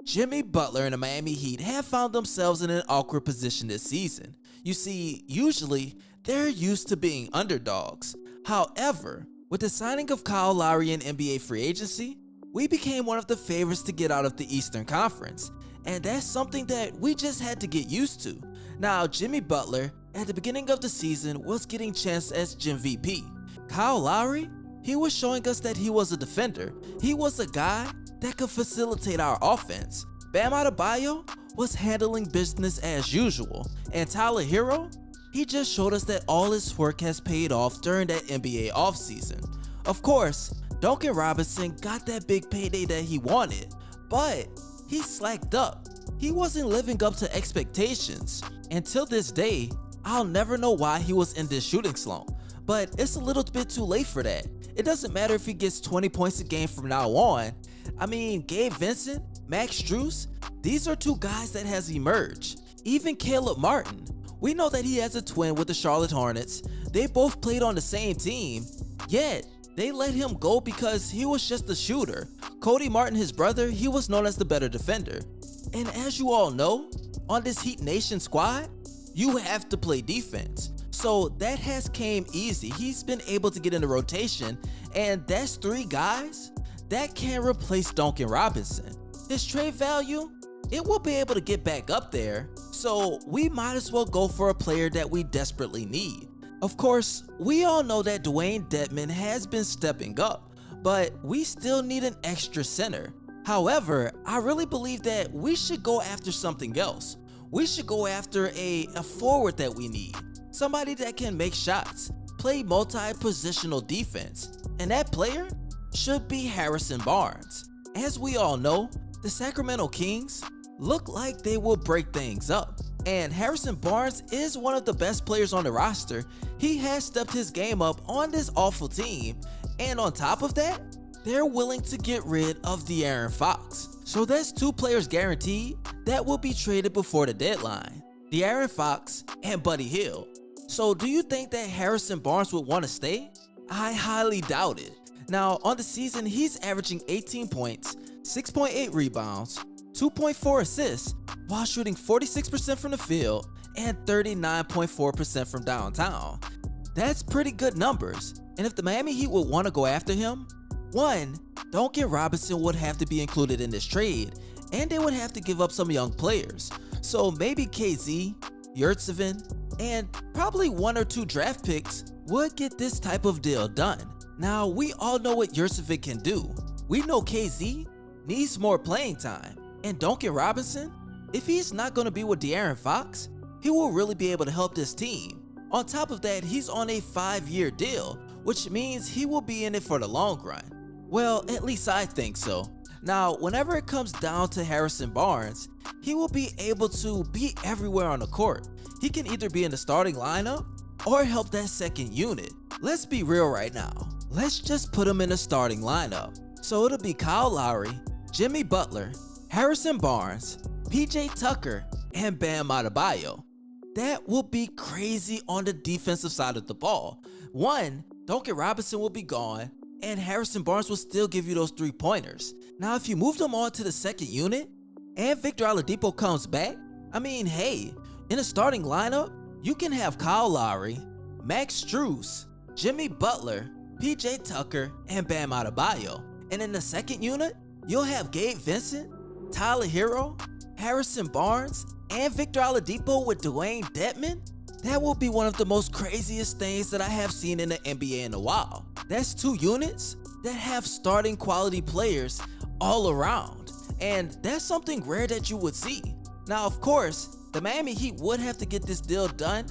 Jimmy Butler and the Miami Heat have found themselves in an awkward position this season. You see, usually, they're used to being underdogs. However, with the signing of Kyle Lowry in NBA free agency, we became one of the favorites to get out of the Eastern Conference, and that's something that we just had to get used to. Now, Jimmy Butler, at the beginning of the season, was getting chances as GMVP. Kyle Lowry, he was showing us that he was a defender. He was a guy that could facilitate our offense. Bam Adebayo was handling business as usual, and Tyler Hero, he just showed us that all his work has paid off during that NBA offseason. Of course, Duncan Robinson got that big payday that he wanted, but he slacked up. He wasn't living up to expectations. Until this day, I'll never know why he was in this shooting slump, but it's a little bit too late for that. It doesn't matter if he gets 20 points a game from now on. I mean, Gabe Vincent, Max Strus, these are two guys that has emerged. Even Caleb Martin, we know that he has a twin with the Charlotte Hornets. They both played on the same team, yet they let him go because he was just a shooter. Cody Martin, his brother, he was known as the better defender. And as you all know, on this Heat Nation squad, you have to play defense. So that has came easy. He's been able to get in the rotation, and that's three guys that can replace Duncan Robinson. His trade value, it will be able to get back up there, so we might as well go for a player that we desperately need. Of course, we all know that Dwayne Dedmon has been stepping up, but we still need an extra center. However, I really believe that we should go after something else. We should go after a forward that we need. Somebody that can make shots, play multi-positional defense, and that player should be Harrison Barnes. As we all know, the Sacramento Kings look like they will break things up, and Harrison Barnes is one of the best players on the roster. He has stepped his game up on this awful team, and on top of that, they're willing to get rid of De'Aaron Fox. So that's two players guaranteed that will be traded before the deadline, De'Aaron Fox and Buddy Hield. So do you think that Harrison Barnes would want to stay? I highly doubt it. Now, on the season, he's averaging 18 points, 6.8 rebounds, 2.4 assists, while shooting 46% from the field and 39.4% from downtown. That's pretty good numbers, and if the Miami Heat would want to go after him, one, Duncan Robinson would have to be included in this trade, and they would have to give up some young players. So maybe KZ, Yurtseven, and probably one or two draft picks would get this type of deal done. Now, we all know what Yurtseven can do. We know KZ needs more playing time, and Duncan Robinson, if he's not going to be with De'Aaron Fox, he will really be able to help this team. On top of that, he's on a 5-year deal, which means he will be in it for the long run. Well, at least I think so. Now, whenever it comes down to Harrison Barnes, he will be able to be everywhere on the court. He can either be in the starting lineup or help that second unit. Let's be real right now. Let's just put him in the starting lineup. So it'll be Kyle Lowry, Jimmy Butler, Harrison Barnes, PJ Tucker, and Bam Adebayo. That will be crazy on the defensive side of the ball. One, Duncan Robinson will be gone, and Harrison Barnes will still give you those 3-pointers. Now, if you move them on to the second unit, and Victor Oladipo comes back, I mean, hey, in a starting lineup, you can have Kyle Lowry, Max Strus, Jimmy Butler, PJ Tucker, and Bam Adebayo. And in the second unit, you'll have Gabe Vincent, Tyler Hero, Harrison Barnes, and Victor Oladipo with Dwayne Dedmon. That will be one of the most craziest things that I have seen in the NBA in a while. That's two units that have starting quality players all around, and that's something rare that you would see. Now, of course, the Miami Heat would have to get this deal done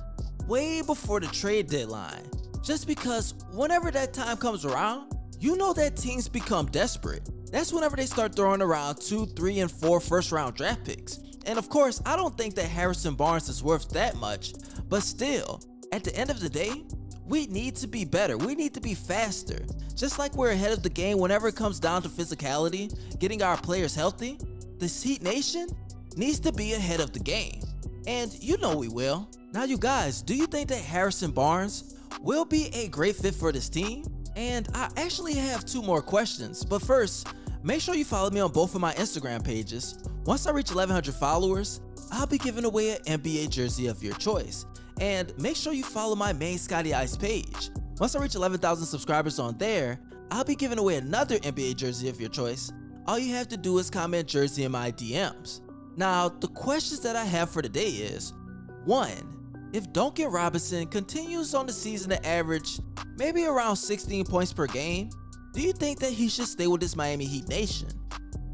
way before the trade deadline, just because whenever that time comes around, you know that teams become desperate. That's whenever they start throwing around 2, 3, and 4 first-round draft picks. And of course, I don't think that Harrison Barnes is worth that much, but still, at the end of the day, we need to be better. We need to be faster. Just like we're ahead of the game whenever it comes down to physicality, getting our players healthy, the Heat Nation needs to be ahead of the game. And you know we will. Now you guys, do you think that Harrison Barnes will be a great fit for this team? And I actually have 2 more questions, but first, make sure you follow me on both of my Instagram pages. Once I reach 1,100 followers, I'll be giving away an NBA jersey of your choice. And make sure you follow my main ScottyIce page. Once I reach 11,000 subscribers on there, I'll be giving away another NBA jersey of your choice. All you have to do is comment jersey in my DMs. Now, the questions that I have for today is, 1. If Duncan Robinson continues on the season to average maybe around 16 points per game, do you think that he should stay with this Miami Heat Nation?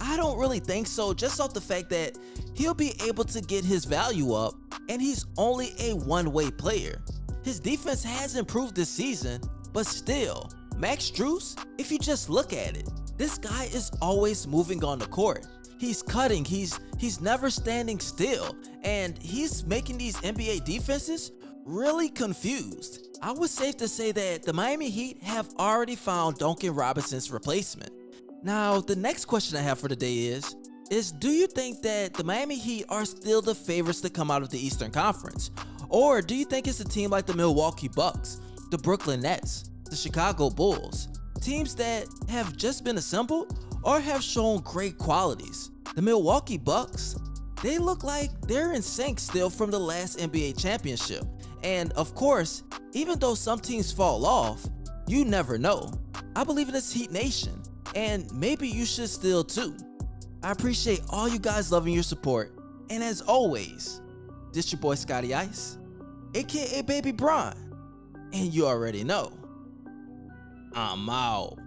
I don't really think so, just off the fact that he'll be able to get his value up, and he's only a one-way player. His defense has improved this season, but still, Max Strus, if you just look at it, this guy is always moving on the court. He's cutting, he's never standing still, and he's making these NBA defenses really confused. I would safe to say that the Miami Heat have already found Duncan Robinson's replacement. Now, the next question I have for today is do you think that the Miami Heat are still the favorites to come out of the Eastern Conference? Or do you think it's a team like the Milwaukee Bucks, the Brooklyn Nets, the Chicago Bulls, teams that have just been assembled or have shown great qualities? The Milwaukee Bucks, they look like they're in sync still from the last NBA championship. And of course, even though some teams fall off, you never know. I believe in this Heat Nation, and maybe you should still too. I appreciate all you guys loving your support, and as always, this your boy ScottyIce, aka Baby Bron, and you already know, I'm out.